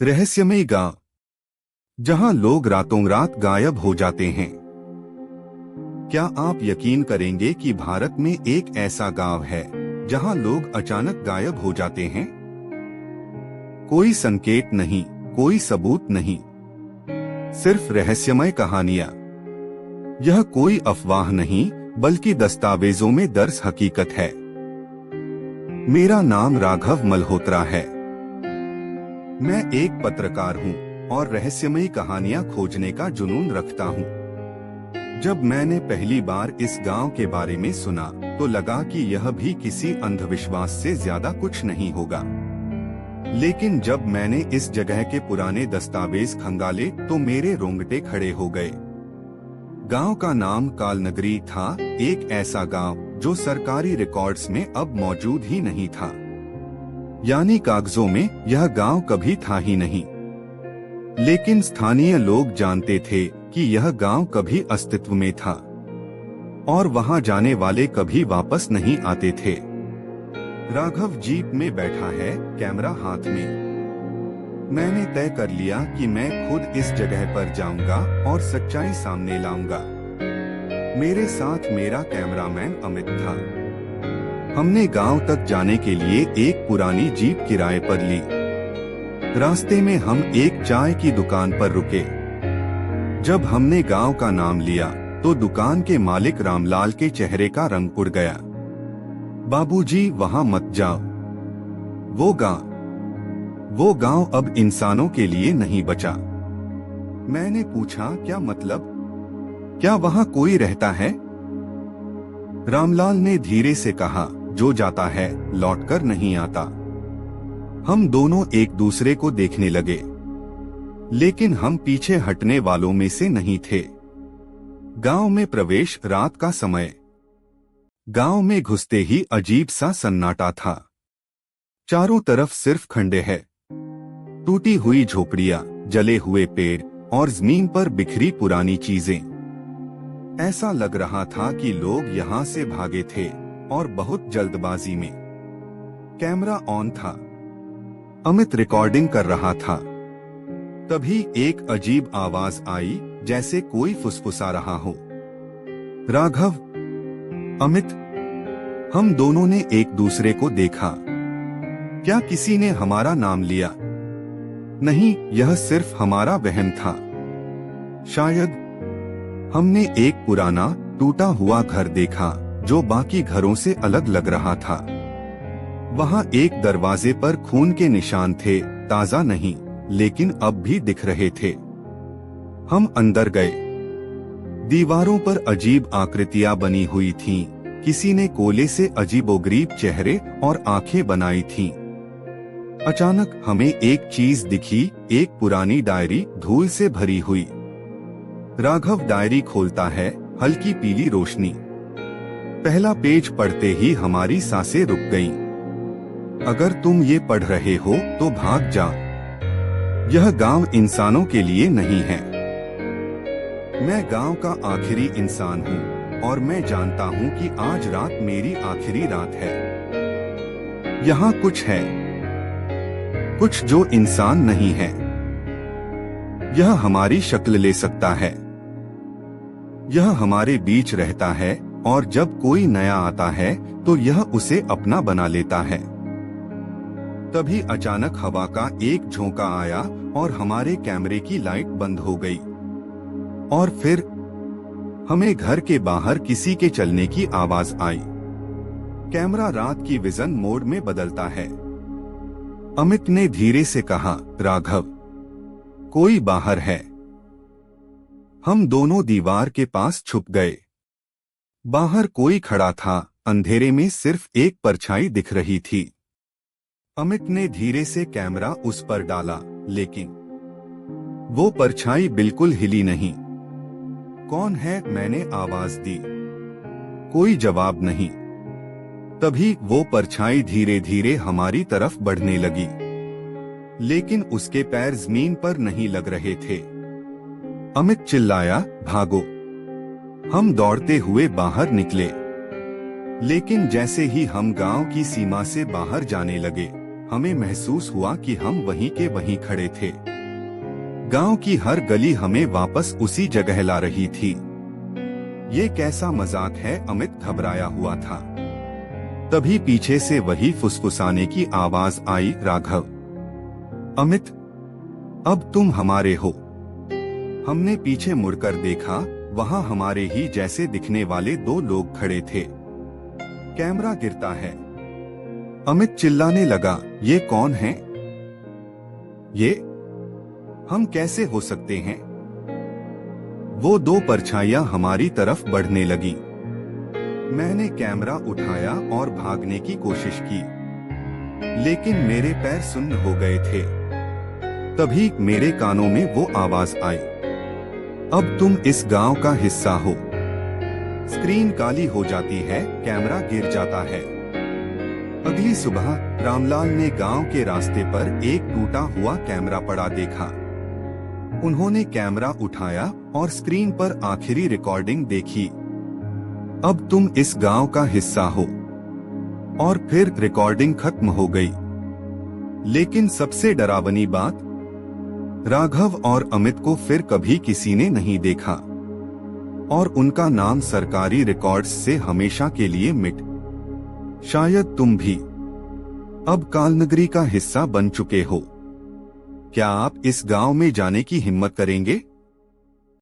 रहस्यमय गांव, जहां लोग रातों रात गायब हो जाते हैं। क्या आप यकीन करेंगे कि भारत में एक ऐसा गांव है जहां लोग अचानक गायब हो जाते हैं? कोई संकेत नहीं, कोई सबूत नहीं, सिर्फ रहस्यमय कहानियां। यह कोई अफवाह नहीं, बल्कि दस्तावेजों में दर्ज हकीकत है। मेरा नाम राघव मल्होत्रा है। मैं एक पत्रकार हूँ और रहस्यमयी कहानियां खोजने का जुनून रखता हूँ। जब मैंने पहली बार इस गांव के बारे में सुना तो लगा कि यह भी किसी अंधविश्वास से ज्यादा कुछ नहीं होगा। लेकिन जब मैंने इस जगह के पुराने दस्तावेज खंगाले तो मेरे रोंगटे खड़े हो गए। गांव का नाम कालनगरी था, एक ऐसा गांव जो सरकारी रिकॉर्ड्स में अब मौजूद ही नहीं था। यानी कागजों में यह गांव कभी था ही नहीं। लेकिन स्थानीय लोग जानते थे कि यह गांव कभी अस्तित्व में था और वहां जाने वाले कभी वापस नहीं आते थे। राघव जीप में बैठा है, कैमरा हाथ में। मैंने तय कर लिया कि मैं खुद इस जगह पर जाऊंगा और सच्चाई सामने लाऊंगा। मेरे साथ मेरा कैमरामैन अमित था। हमने गांव तक जाने के लिए एक पुरानी जीप किराए पर ली। रास्ते में हम एक चाय की दुकान पर रुके। जब हमने गांव का नाम लिया तो दुकान के मालिक रामलाल के चेहरे का रंग उड़ गया। बाबूजी, वहां मत जाओ। वो गांव अब इंसानों के लिए नहीं बचा। मैंने पूछा, क्या मतलब? क्या वहां कोई रहता है? रामलाल ने धीरे से कहा, जो जाता है लौटकर नहीं आता। हम दोनों एक दूसरे को देखने लगे, लेकिन हम पीछे हटने वालों में से नहीं थे। गांव में प्रवेश, रात का समय। गांव में घुसते ही अजीब सा सन्नाटा था। चारों तरफ सिर्फ खंडे हैं, टूटी हुई झोपड़ियां, जले हुए पेड़ और जमीन पर बिखरी पुरानी चीजें। ऐसा लग रहा था कि लोग यहाँ से भागे थे और बहुत जल्दबाजी में। कैमरा ऑन था, अमित रिकॉर्डिंग कर रहा था। तभी एक अजीब आवाज आई, जैसे कोई फुसफुसा रहा हो। राघव, अमित। हम दोनों ने एक दूसरे को देखा। क्या किसी ने हमारा नाम लिया? नहीं, यह सिर्फ हमारा वहम था। शायद हमने एक पुराना टूटा हुआ घर देखा जो बाकी घरों से अलग लग रहा था। वहां एक दरवाजे पर खून के निशान थे, ताजा नहीं, लेकिन अब भी दिख रहे थे। हम अंदर गए। दीवारों पर अजीब आकृतियां बनी हुई थीं। किसी ने कोले से अजीबोगरीब चेहरे और आंखें बनाई थीं। अचानक हमें एक चीज दिखी, एक पुरानी डायरी, धूल से भरी हुई। राघव डायरी खोलता है, हल्की पीली रोशनी। पहला पेज पढ़ते ही हमारी सांसें रुक गईं। अगर तुम ये पढ़ रहे हो तो भाग जाओ। यह गांव इंसानों के लिए नहीं है। मैं गांव का आखिरी इंसान हूँ और मैं जानता हूँ कि आज रात मेरी आखिरी रात है। यहाँ कुछ है, कुछ जो इंसान नहीं है। यह हमारी शक्ल ले सकता है। यह हमारे बीच रहता है और जब कोई नया आता है तो यह उसे अपना बना लेता है। तभी अचानक हवा का एक झोंका आया और हमारे कैमरे की लाइट बंद हो गई। और फिर हमें घर के बाहर किसी के चलने की आवाज आई। कैमरा रात की विजन मोड में बदलता है। अमित ने धीरे से कहा, राघव, कोई बाहर है। हम दोनों दीवार के पास छुप गए। बाहर कोई खड़ा था, अंधेरे में सिर्फ एक परछाई दिख रही थी। अमित ने धीरे से कैमरा उस पर डाला, लेकिन वो परछाई बिल्कुल हिली नहीं। कौन है? मैंने आवाज दी। कोई जवाब नहीं। तभी वो परछाई धीरे धीरे हमारी तरफ बढ़ने लगी, लेकिन उसके पैर जमीन पर नहीं लग रहे थे। अमित चिल्लाया, भागो। हम दौड़ते हुए बाहर निकले, लेकिन जैसे ही हम गांव की सीमा से बाहर जाने लगे, हमें महसूस हुआ कि हम वहीं के वहीं खड़े थे। गांव की हर गली हमें वापस उसी जगह ला रही थी। ये कैसा मजाक है, अमित घबराया हुआ था। तभी पीछे से वही फुसफुसाने की आवाज आई, राघव। अमित, अब तुम हमारे हो। हमने पीछे मुड़कर देखा, वहां हमारे ही जैसे दिखने वाले 2 लोग खड़े थे। कैमरा गिरता है। अमित चिल्लाने लगा, ये कौन है? ये हम कैसे हो सकते हैं? वो 2 परछाइयां हमारी तरफ बढ़ने लगी। मैंने कैमरा उठाया और भागने की कोशिश की, लेकिन मेरे पैर सुन्न हो गए थे। तभी मेरे कानों में वो आवाज आई, अब तुम इस गांव का हिस्सा हो। स्क्रीन काली हो जाती है, कैमरा गिर जाता है। अगली सुबह रामलाल ने गांव के रास्ते पर एक टूटा हुआ कैमरा पड़ा देखा। उन्होंने कैमरा उठाया और स्क्रीन पर आखिरी रिकॉर्डिंग देखी, अब तुम इस गांव का हिस्सा हो। और फिर रिकॉर्डिंग खत्म हो गई। लेकिन सबसे डरावनी बात, राघव और अमित को फिर कभी किसी ने नहीं देखा और उनका नाम सरकारी रिकॉर्ड्स से हमेशा के लिए मिट। शायद तुम भी अब कालनगरी का हिस्सा बन चुके हो। क्या आप इस गांव में जाने की हिम्मत करेंगे?